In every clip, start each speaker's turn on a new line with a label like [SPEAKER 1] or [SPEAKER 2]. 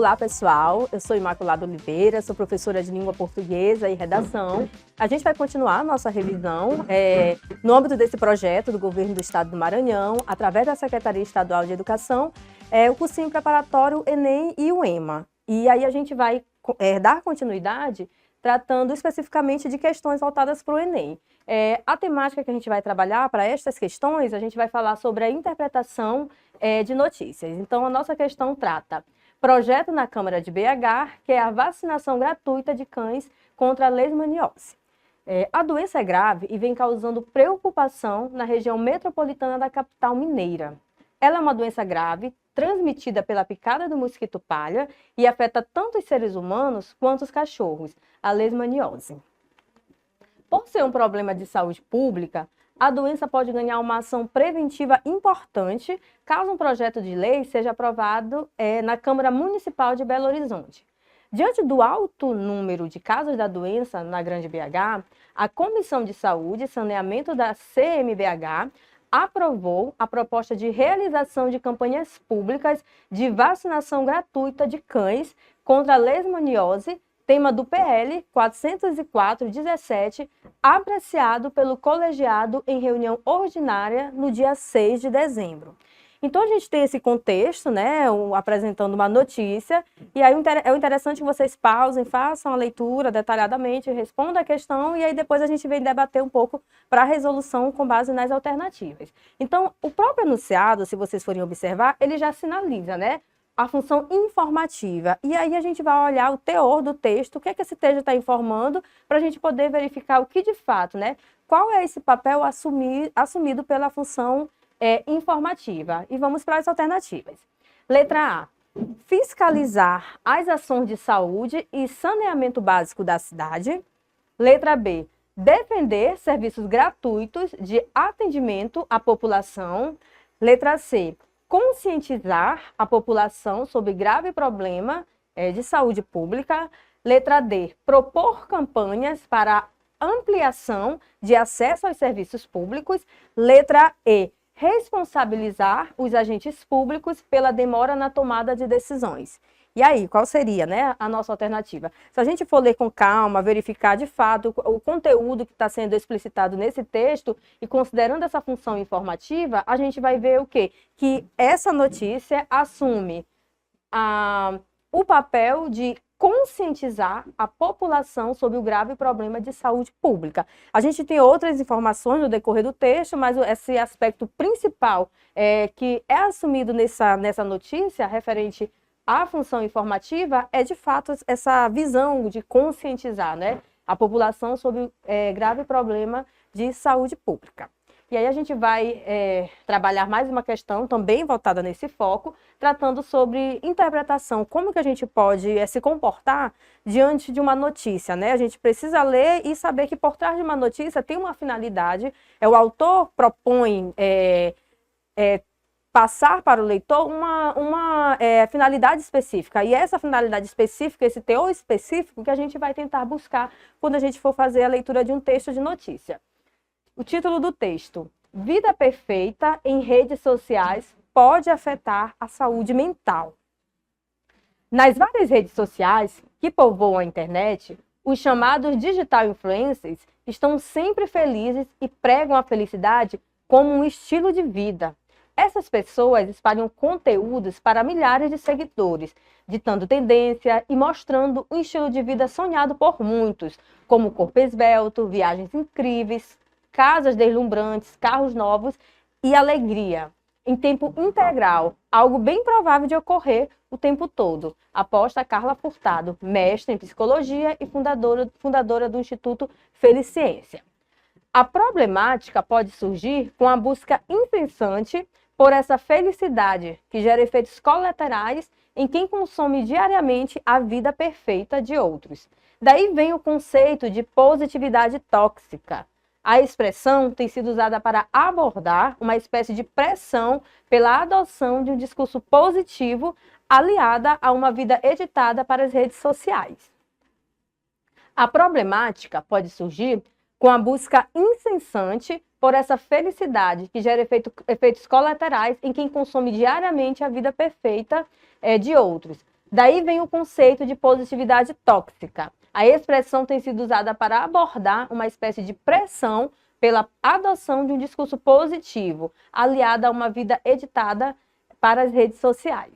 [SPEAKER 1] Olá, pessoal. Eu sou Imaculada Oliveira, sou professora de Língua Portuguesa e Redação. A gente vai continuar a nossa revisão no âmbito desse projeto do Governo do Estado do Maranhão, através da Secretaria Estadual de Educação, o cursinho preparatório Enem e o EMA. E aí a gente vai dar continuidade tratando especificamente de questões voltadas para o Enem. A temática que a gente vai trabalhar para estas questões, a gente vai falar sobre a interpretação de notícias. Então, a nossa questão trata projeto na Câmara de BH, que é a vacinação gratuita de cães contra a leishmaniose. A doença é grave e vem causando preocupação na região metropolitana da capital mineira. Ela é uma doença grave, transmitida pela picada do mosquito palha e afeta tanto os seres humanos quanto os cachorros, a leishmaniose. Por ser um problema de saúde pública, a doença pode ganhar uma ação preventiva importante caso um projeto de lei seja aprovado na Câmara Municipal de Belo Horizonte. Diante do alto número de casos da doença na Grande BH, a Comissão de Saúde e Saneamento da CMBH aprovou a proposta de realização de campanhas públicas de vacinação gratuita de cães contra a leishmaniose, tema do PL 404/17, apreciado pelo colegiado em reunião ordinária no dia 6 de dezembro. Então, a gente tem esse contexto, né, apresentando uma notícia, e aí é interessante que vocês pausem, façam a leitura detalhadamente, respondam a questão, e aí depois a gente vem debater um pouco para a resolução com base nas alternativas. Então, o próprio enunciado, se vocês forem observar, ele já sinaliza, né, a função informativa. E aí a gente vai olhar o teor do texto, o que é que esse texto está informando, para a gente poder verificar o que de fato, né, qual é esse papel assumido pela função informativa. E vamos para as alternativas. Letra A. Fiscalizar as ações de saúde e saneamento básico da cidade. Letra B. Defender serviços gratuitos de atendimento à população. Letra C. Conscientizar a população sobre grave problema de saúde pública. Letra D. Propor campanhas para ampliação de acesso aos serviços públicos. Letra E. Responsabilizar os agentes públicos pela demora na tomada de decisões. E aí, qual seria, né, a nossa alternativa? Se a gente for ler com calma, verificar de fato o conteúdo que está sendo explicitado nesse texto e considerando essa função informativa, a gente vai ver o quê? Que essa notícia assume o papel de conscientizar a população sobre o grave problema de saúde pública. A gente tem outras informações no decorrer do texto, mas esse aspecto principal que é assumido nessa notícia referente à função informativa é, de fato, essa visão de conscientizar, né, a população sobre o grave problema de saúde pública. E aí a gente vai trabalhar mais uma questão também voltada nesse foco, tratando sobre interpretação, como que a gente pode se comportar diante de uma notícia, né? A gente precisa ler e saber que por trás de uma notícia tem uma finalidade, o autor propõe passar para o leitor uma finalidade específica, e essa finalidade específica, esse teor específico que a gente vai tentar buscar quando a gente for fazer a leitura de um texto de notícia. O título do texto: Vida perfeita em redes sociais pode afetar a saúde mental. Nas várias redes sociais que povoam a internet, os chamados digital influencers estão sempre felizes e pregam a felicidade como um estilo de vida. Essas pessoas espalham conteúdos para milhares de seguidores, ditando tendência e mostrando um estilo de vida sonhado por muitos, como corpo esbelto, viagens incríveis, casas deslumbrantes, carros novos e alegria, em tempo integral, algo bem provável de ocorrer o tempo todo, aposta Carla Furtado, mestre em psicologia e fundadora do Instituto Feliciência. A problemática pode surgir com a busca incessante por essa felicidade, que gera efeitos colaterais em quem consome diariamente a vida perfeita de outros. Daí vem o conceito de positividade tóxica. A expressão tem sido usada para abordar uma espécie de pressão pela adoção de um discurso positivo aliada a uma vida editada para as redes sociais. A problemática pode surgir com a busca incessante por essa felicidade que gera efeitos colaterais em quem consome diariamente a vida perfeita de outros. Daí vem o conceito de positividade tóxica. A expressão tem sido usada para abordar uma espécie de pressão pela adoção de um discurso positivo, aliada a uma vida editada para as redes sociais.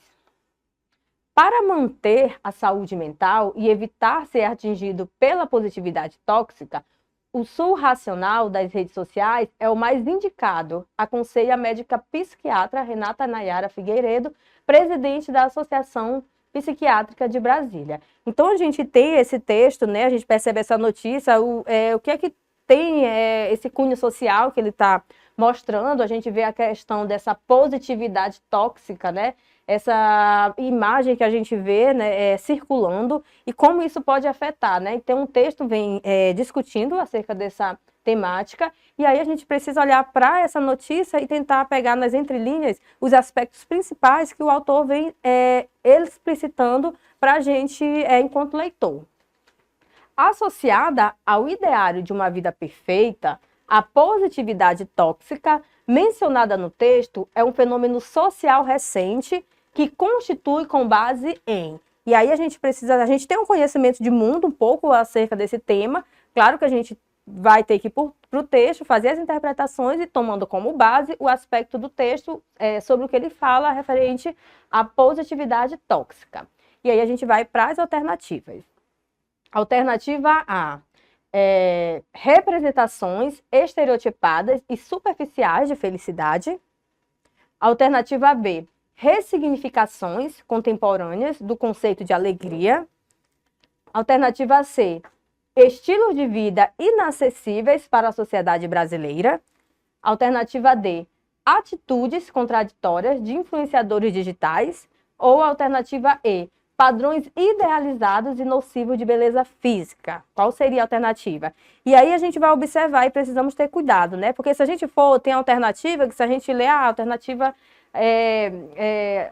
[SPEAKER 1] Para manter a saúde mental e evitar ser atingido pela positividade tóxica, o uso racional das redes sociais é o mais indicado, aconselha a médica psiquiatra Renata Nayara Figueiredo, presidente da Associação Psiquiátrica de Brasília. Então, a gente tem esse texto, né? A gente percebe essa notícia, o que é que tem esse cunho social que ele está mostrando, a gente vê a questão dessa positividade tóxica, né? Essa imagem que a gente vê, né, circulando e como isso pode afetar, né? Então, um texto vem discutindo acerca dessa temática e aí a gente precisa olhar para essa notícia e tentar pegar nas entrelinhas os aspectos principais que o autor vem explicitando para a gente enquanto leitor. Associada ao ideário de uma vida perfeita, a positividade tóxica mencionada no texto é um fenômeno social recente que constitui com base em... E aí a gente tem um conhecimento de mundo um pouco acerca desse tema, claro que a gente vai ter que ir para o texto, fazer as interpretações e tomando como base o aspecto do texto sobre o que ele fala referente à positividade tóxica. E aí a gente vai para as alternativas. Alternativa A, representações estereotipadas e superficiais de felicidade. Alternativa B, ressignificações contemporâneas do conceito de alegria. Alternativa C, estilos de vida inacessíveis para a sociedade brasileira. Alternativa D, atitudes contraditórias de influenciadores digitais. Ou alternativa E, padrões idealizados e nocivos de beleza física. Qual seria a alternativa? E aí a gente vai observar e precisamos ter cuidado, né? Porque se a gente tem alternativa, que se a gente ler a alternativa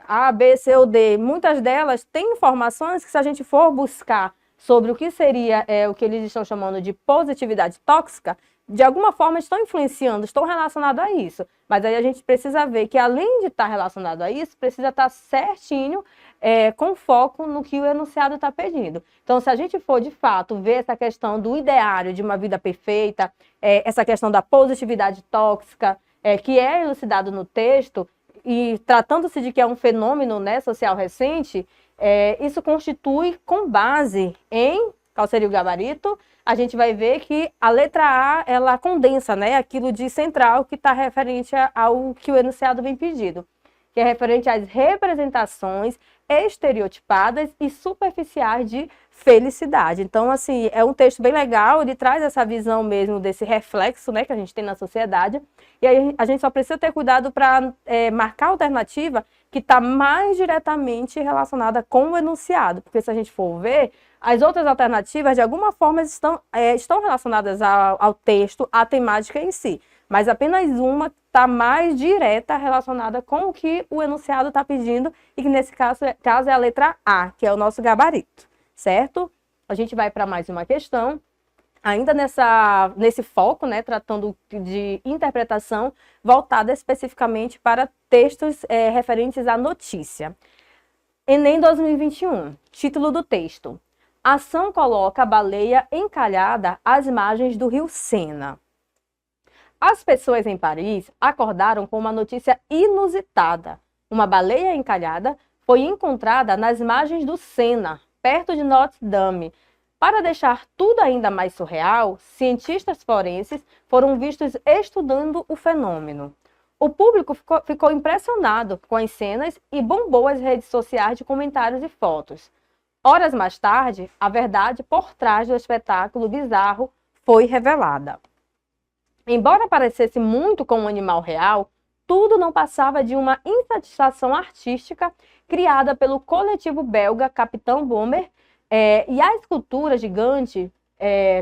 [SPEAKER 1] A, B, C ou D, muitas delas têm informações que se a gente for buscar sobre o que seria o que eles estão chamando de positividade tóxica, de alguma forma estão influenciando, estão relacionados a isso. Mas aí a gente precisa ver que além de estar relacionado a isso, precisa estar certinho com foco no que o enunciado está pedindo. Então, se a gente for, de fato, ver essa questão do ideário de uma vida perfeita, essa questão da positividade tóxica, que é elucidado no texto, e tratando-se de que é um fenômeno, né, social recente, isso constitui com base em, qual seria o gabarito, a gente vai ver que a letra A, ela condensa, né, aquilo de central que está referente ao que o enunciado vem pedido, que é referente às representações estereotipadas e superficiais de felicidade. Então, assim, é um texto bem legal, ele traz essa visão mesmo desse reflexo, né, que a gente tem na sociedade, e aí a gente só precisa ter cuidado para marcar a alternativa que está mais diretamente relacionada com o enunciado, porque se a gente for ver, as outras alternativas, de alguma forma, estão relacionadas ao texto, à temática em si, mas apenas uma está mais direta relacionada com o que o enunciado está pedindo e que nesse caso é a letra A, que é o nosso gabarito, certo? A gente vai para mais uma questão, ainda nesse foco, né, tratando de interpretação voltada especificamente para textos referentes à notícia. Enem 2021, título do texto: Ação coloca a baleia encalhada às margens do rio Sena. As pessoas em Paris acordaram com uma notícia inusitada. Uma baleia encalhada foi encontrada nas margens do Sena, perto de Notre Dame. Para deixar tudo ainda mais surreal, cientistas forenses foram vistos estudando o fenômeno. O público ficou impressionado com as cenas e bombou as redes sociais de comentários e fotos. Horas mais tarde, a verdade por trás do espetáculo bizarro foi revelada. Embora parecesse muito com um animal real, tudo não passava de uma insatisfação artística criada pelo coletivo belga Capitão Bomber, e a escultura gigante,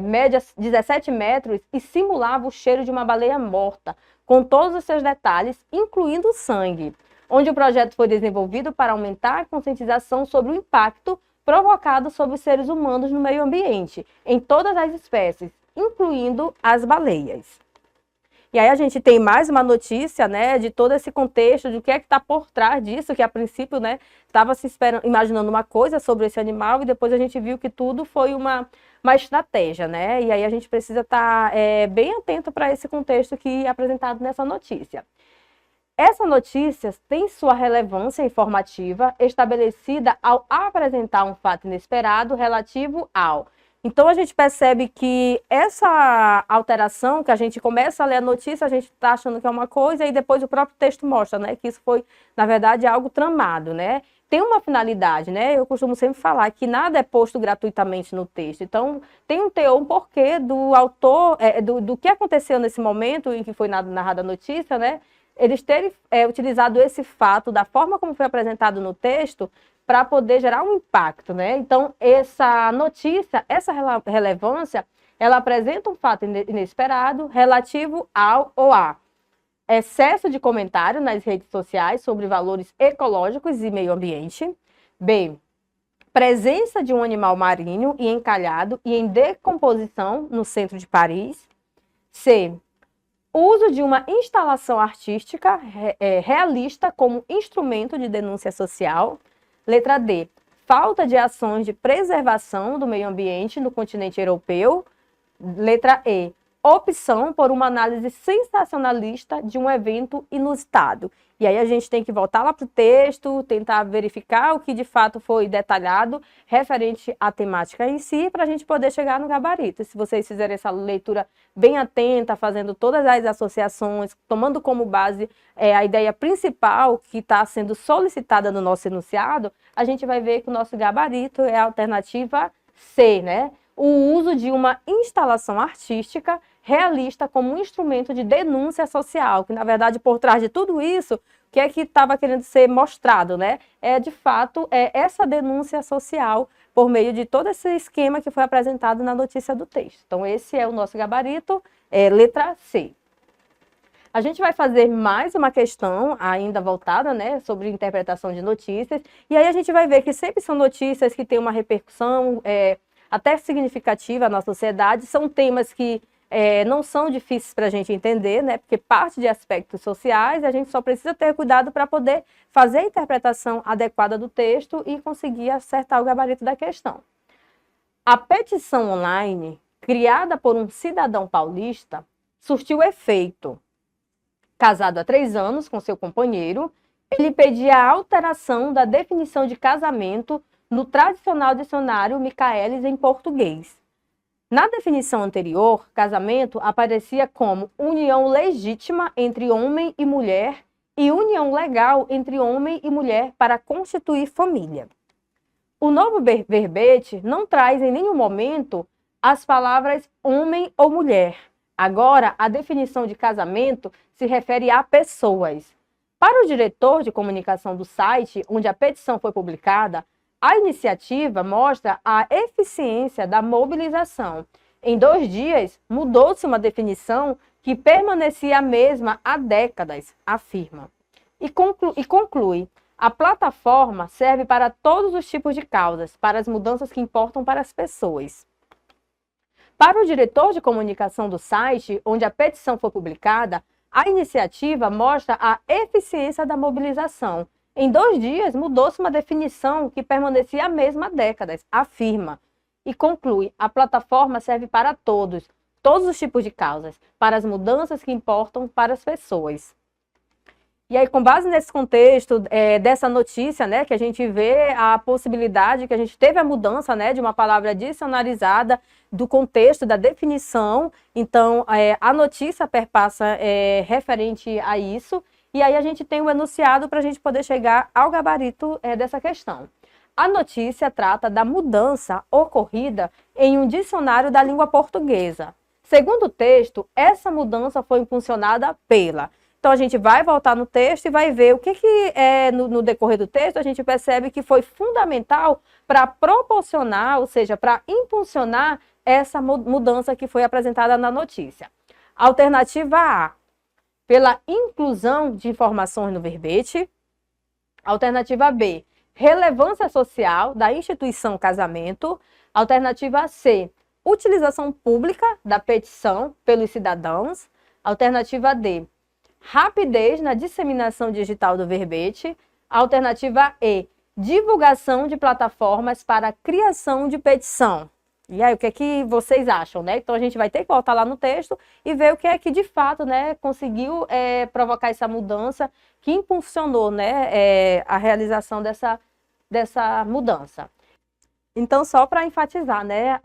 [SPEAKER 1] média 17 metros, e simulava o cheiro de uma baleia morta, com todos os seus detalhes, incluindo o sangue, onde o projeto foi desenvolvido para aumentar a conscientização sobre o impacto provocado sobre os seres humanos no meio ambiente, em todas as espécies, incluindo as baleias. E aí a gente tem mais uma notícia, né, de todo esse contexto, de o que é que está por trás disso, que a princípio, né, estava se imaginando uma coisa sobre esse animal e depois a gente viu que tudo foi uma estratégia, né? E aí a gente precisa estar bem atento para esse contexto que é apresentado nessa notícia. Essa notícia tem sua relevância informativa estabelecida ao apresentar um fato inesperado relativo ao. Então, a gente percebe que essa alteração, que a gente começa a ler a notícia, a gente está achando que é uma coisa, e depois o próprio texto mostra, né, que isso foi, na verdade, algo tramado, né? Tem uma finalidade, né? Eu costumo sempre falar que nada é posto gratuitamente no texto. Então, tem um teor, um porquê do autor, do que aconteceu nesse momento em que foi narrada a notícia, né? Eles terem utilizado esse fato da forma como foi apresentado no texto para poder gerar um impacto, né? Então, essa notícia, essa relevância, ela apresenta um fato inesperado relativo ao ou a excesso de comentário nas redes sociais sobre valores ecológicos e meio ambiente. B, presença de um animal marinho e encalhado e em decomposição no centro de Paris. C, uso de uma instalação artística realista como instrumento de denúncia social. Letra D, falta de ações de preservação do meio ambiente no continente europeu. Letra E, opção por uma análise sensacionalista de um evento inusitado. E aí a gente tem que voltar lá para o texto, tentar verificar o que de fato foi detalhado referente à temática em si, para a gente poder chegar no gabarito. E se vocês fizerem essa leitura bem atenta, fazendo todas as associações, tomando como base a ideia principal que está sendo solicitada no nosso enunciado, a gente vai ver que o nosso gabarito é a alternativa C, né? O uso de uma instalação artística realista como um instrumento de denúncia social, que na verdade por trás de tudo isso, o que é que estava querendo ser mostrado, né? De fato, essa denúncia social por meio de todo esse esquema que foi apresentado na notícia do texto. Então esse é o nosso gabarito, letra C. A gente vai fazer mais uma questão ainda voltada, né, sobre interpretação de notícias, e aí a gente vai ver que sempre são notícias que têm uma repercussão até significativa na sociedade, são temas que não são difíceis para a gente entender, né? Porque parte de aspectos sociais, a gente só precisa ter cuidado para poder fazer a interpretação adequada do texto e conseguir acertar o gabarito da questão. A petição online, criada por um cidadão paulista, surtiu efeito. Casado há 3 anos com seu companheiro, ele pedia a alteração da definição de casamento no tradicional dicionário Michaelis em português. Na definição anterior, casamento aparecia como união legítima entre homem e mulher e união legal entre homem e mulher para constituir família. O novo verbete não traz em nenhum momento as palavras homem ou mulher. Agora, a definição de casamento se refere a pessoas. Para o diretor de comunicação do site onde a petição foi publicada, a iniciativa mostra a eficiência da mobilização. Em 2 dias, mudou-se uma definição que permanecia a mesma há décadas, afirma. E conclui, a plataforma serve para todos os tipos de causas, para as mudanças que importam para as pessoas. Para o diretor de comunicação do site onde a petição foi publicada, a iniciativa mostra a eficiência da mobilização. Em 2 dias, mudou-se uma definição que permanecia a mesma há décadas, afirma. E conclui, a plataforma serve para todos os tipos de causas, para as mudanças que importam para as pessoas. E aí, com base nesse contexto dessa notícia, né, que a gente vê a possibilidade, que a gente teve a mudança, né, de uma palavra dicionarizada do contexto, da definição. Então, a notícia perpassa referente a isso. E aí a gente tem o enunciado para a gente poder chegar ao gabarito dessa questão. A notícia trata da mudança ocorrida em um dicionário da língua portuguesa. Segundo o texto, essa mudança foi impulsionada pela... Então, a gente vai voltar no texto e vai ver o que no decorrer do texto, a gente percebe que foi fundamental para proporcionar, ou seja, para impulsionar essa mudança que foi apresentada na notícia. Alternativa A, pela inclusão de informações no verbete. Alternativa B, relevância social da instituição casamento. Alternativa C, utilização pública da petição pelos cidadãos. Alternativa D, rapidez na disseminação digital do verbete. Alternativa E, divulgação de plataformas para a criação de petição. E aí, o que é que vocês acham, né? Então, a gente vai ter que voltar lá no texto e ver o que é que, de fato, né, conseguiu provocar essa mudança que impulsionou, né, a realização dessa mudança. Então, só para enfatizar, né,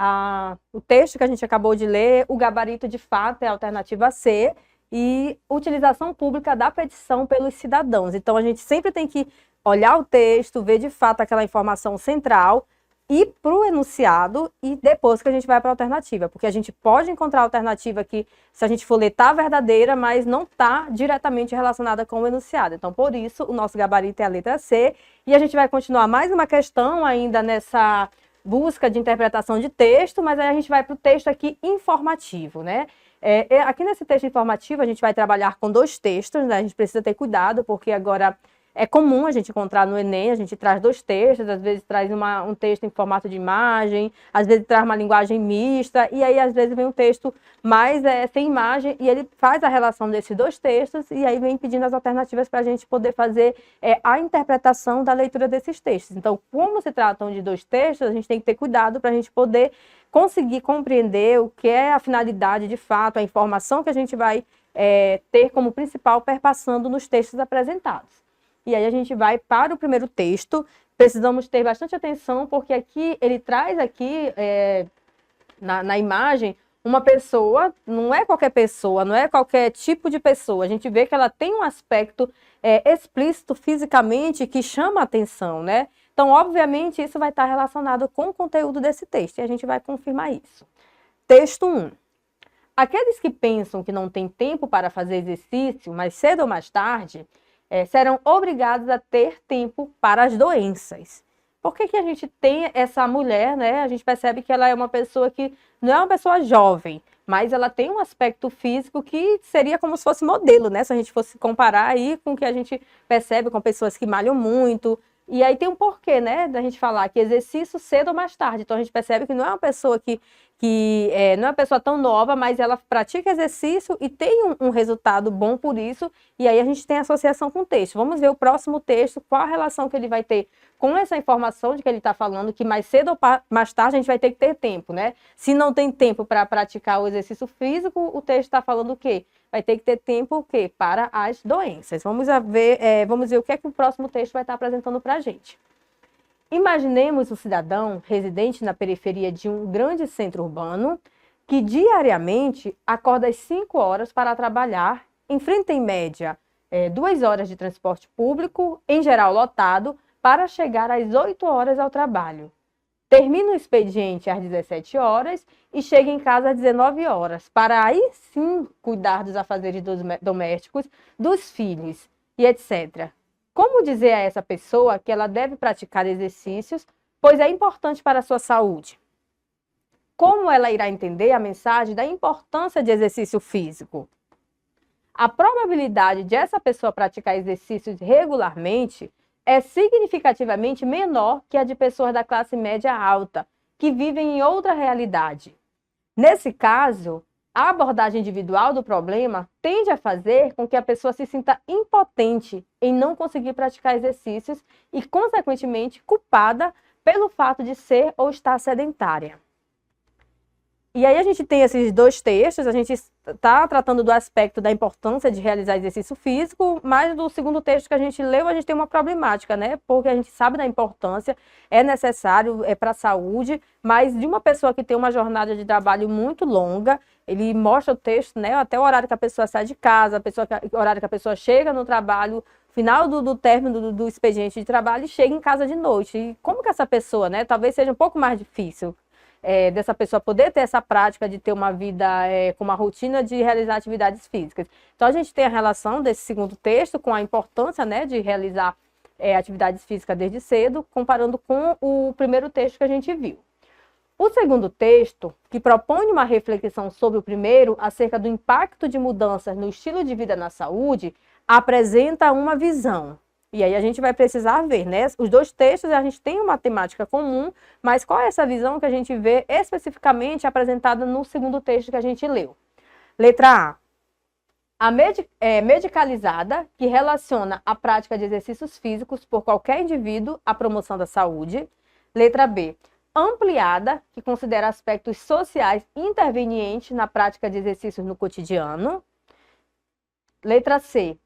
[SPEAKER 1] o texto que a gente acabou de ler, o gabarito, de fato, é a alternativa C, e utilização pública da petição pelos cidadãos. Então, a gente sempre tem que olhar o texto, ver, de fato, aquela informação central, ir para o enunciado e depois que a gente vai para a alternativa, porque a gente pode encontrar alternativa que, se a gente for ler, está verdadeira, mas não está diretamente relacionada com o enunciado. Então, por isso, o nosso gabarito é a letra C, e a gente vai continuar mais uma questão ainda nessa busca de interpretação de texto, mas aí a gente vai para o texto aqui informativo, né? Aqui nesse texto informativo, a gente vai trabalhar com 2 textos, né? A gente precisa ter cuidado, porque agora é comum a gente encontrar no Enem, a gente traz 2 textos, às vezes traz um texto em formato de imagem, às vezes traz uma linguagem mista, e aí às vezes vem um texto mais sem imagem, e ele faz a relação desses 2 textos, e aí vem pedindo as alternativas para a gente poder fazer a interpretação da leitura desses textos. Então, como se tratam de 2 textos, a gente tem que ter cuidado para a gente poder conseguir compreender o que é a finalidade, de fato, a informação que a gente vai ter como principal perpassando nos textos apresentados. E aí a gente vai para o primeiro texto. Precisamos ter bastante atenção, porque aqui ele traz aqui, na imagem, uma pessoa, não é qualquer pessoa, não é qualquer tipo de pessoa. A gente vê que ela tem um aspecto explícito fisicamente que chama a atenção, né? Então, obviamente, isso vai estar relacionado com o conteúdo desse texto, e a gente vai confirmar isso. Texto 1. Aqueles que pensam que não têm tempo para fazer exercício, mais cedo ou mais tarde, serão obrigados a ter tempo para as doenças. Por que a gente tem essa mulher, né? A gente percebe que ela é uma pessoa que não é uma pessoa jovem, mas ela tem um aspecto físico que seria como se fosse modelo, né? Se a gente fosse comparar aí com o que a gente percebe com pessoas que malham muito. E aí tem um porquê, né, da gente falar que exercício cedo ou mais tarde. Então a gente percebe que não é uma pessoa que não é uma pessoa tão nova, mas ela pratica exercício e tem um resultado bom por isso, e aí a gente tem associação com o texto. Vamos ver o próximo texto, qual a relação que ele vai ter com essa informação de que ele está falando, que mais cedo ou mais tarde a gente vai ter que ter tempo, né? Se não tem tempo para praticar o exercício físico, o texto está falando o quê? Vai ter que ter tempo o quê? Para as doenças. Vamos ver o que é que o próximo texto vai estar apresentando para a gente. Imaginemos um cidadão residente na periferia de um grande centro urbano que diariamente acorda às 5 horas para trabalhar, enfrenta em média 2 horas de transporte público, em geral lotado, para chegar às 8 horas ao trabalho. Termina o expediente às 17 horas e chega em casa às 19 horas, para aí sim cuidar dos afazeres domésticos, dos filhos e etc. Como dizer a essa pessoa que ela deve praticar exercícios, pois é importante para a sua saúde? Como ela irá entender a mensagem da importância de exercício físico? A probabilidade de essa pessoa praticar exercícios regularmente é significativamente menor que a de pessoas da classe média alta, que vivem em outra realidade. Nesse caso, a abordagem individual do problema tende a fazer com que a pessoa se sinta impotente em não conseguir praticar exercícios e, consequentemente, culpada pelo fato de ser ou estar sedentária. E aí a gente tem esses 2 textos, a gente está tratando do aspecto da importância de realizar exercício físico, mas do segundo texto que a gente leu, a gente tem uma problemática, né? Porque a gente sabe da importância, é necessário, é para a saúde, mas de uma pessoa que tem uma jornada de trabalho muito longa, ele mostra o texto, né? Até o horário que a pessoa sai de casa, o horário que a pessoa chega no trabalho, final do término do expediente de trabalho e chega em casa de noite. E como que essa pessoa, né? Talvez seja um pouco mais difícil. Dessa pessoa poder ter essa prática de ter uma vida com uma rotina de realizar atividades físicas. Então, a gente tem a relação desse segundo texto com a importância, né, de realizar atividades físicas desde cedo, comparando com o primeiro texto que a gente viu. O segundo texto, que propõe uma reflexão sobre o primeiro, acerca do impacto de mudanças no estilo de vida na saúde, apresenta uma visão. E aí a gente vai precisar ver, né? Os 2 textos, a gente tem uma temática comum, mas qual é essa visão que a gente vê especificamente apresentada no segundo texto que a gente leu? Letra A. Medicalizada, que relaciona a prática de exercícios físicos por qualquer indivíduo à promoção da saúde. Letra B. Ampliada, que considera aspectos sociais intervenientes na prática de exercícios no cotidiano. Letra C.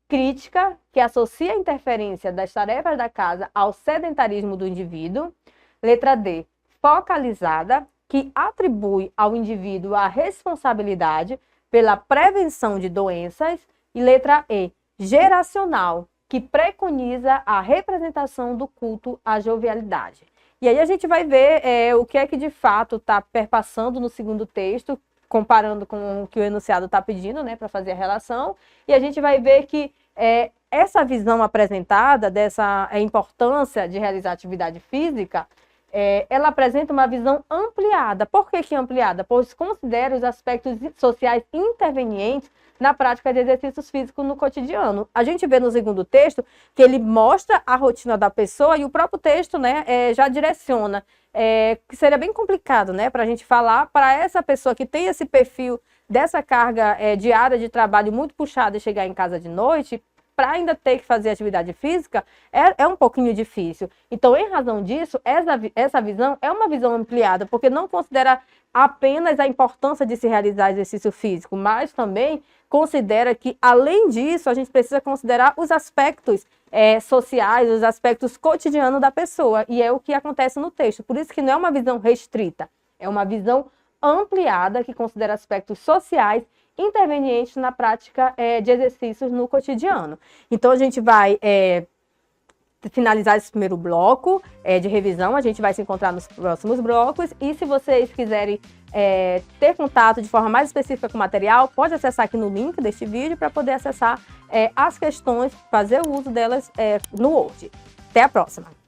[SPEAKER 1] Crítica, que associa a interferência das tarefas da casa ao sedentarismo do indivíduo. Letra D. Focalizada, que atribui ao indivíduo a responsabilidade pela prevenção de doenças. E letra E, geracional, que preconiza a representação do culto à jovialidade. E aí a gente vai ver o que é que de fato está perpassando no segundo texto, comparando com o que o enunciado está pedindo, né, para fazer a relação, e a gente vai ver que essa visão apresentada dessa importância de realizar atividade física, ela apresenta uma visão ampliada. Por que ampliada? Pois considera os aspectos sociais intervenientes na prática de exercícios físicos no cotidiano. A gente vê no segundo texto que ele mostra a rotina da pessoa e o próprio texto, né, já direciona, que seria bem complicado, né, para a gente falar para essa pessoa que tem esse perfil dessa carga diária de trabalho muito puxada e chegar em casa de noite, para ainda ter que fazer atividade física, é um pouquinho difícil. Então, em razão disso, essa visão é uma visão ampliada, porque não considera apenas a importância de se realizar exercício físico, mas também considera que, além disso, a gente precisa considerar os aspectos sociais, os aspectos cotidianos da pessoa, e é o que acontece no texto. Por isso que não é uma visão restrita, é uma visão ampliada que considera aspectos sociais intervenientes na prática de exercícios no cotidiano. Então, a gente vai finalizar esse primeiro bloco de revisão, a gente vai se encontrar nos próximos blocos, e se vocês quiserem ter contato de forma mais específica com o material, pode acessar aqui no link deste vídeo para poder acessar as questões, fazer o uso delas no Word. Até a próxima!